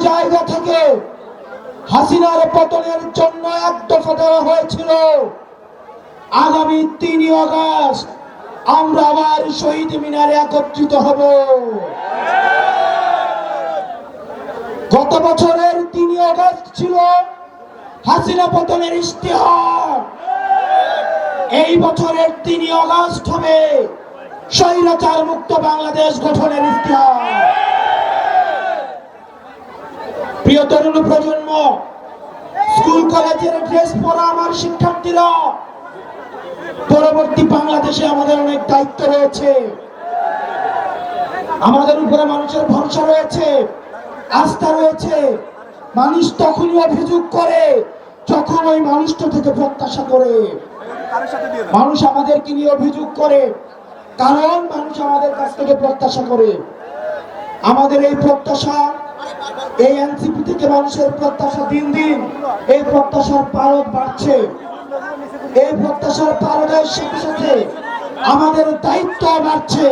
জায়গা থেকে হাসিনার পতনের জন্য এক দফা দেওয়া হয়েছিল। আগামী ৩ আগস্ট আমরা আবার শহীদ মিনারে একত্রিত হব। গত বছরের ৩ আগস্ট ছিল হাসিনা পতনের ইশতেহার। এই বছরের ৩ আগস্ট হবে স্বৈরাচার মুক্ত বাংলাদেশ গঠনের ইশতেহার। প্রিয় তরুণ প্রজন্ম, স্কুল কলেজের ড্রেস পরা আমার শিক্ষার্থীরা, পরবর্তী বাংলাদেশে আমাদের অনেক দায়িত্ব রয়েছে। আমাদের উপরে মানুষের ভরসা রয়েছে, আস্থা রয়েছে। মানুষ তখনই অভিযোগ করে যখন ওই মানুষটা থেকে প্রত্যাশা করে। মানুষ আমাদেরকে নিয়ে অভিযোগ করে কারণ মানুষ আমাদের কাছ থেকে প্রত্যাশা করে। আমাদের এই প্রত্যাশা, এই এনসিপি থেকে মানুষের প্রত্যাশা দিন দিন এই প্রত্যাশার পারদ বাড়ছে। এই প্রত্যাশার পারদের সাথে সাথে আমাদের দায়িত্ব বাড়ছে।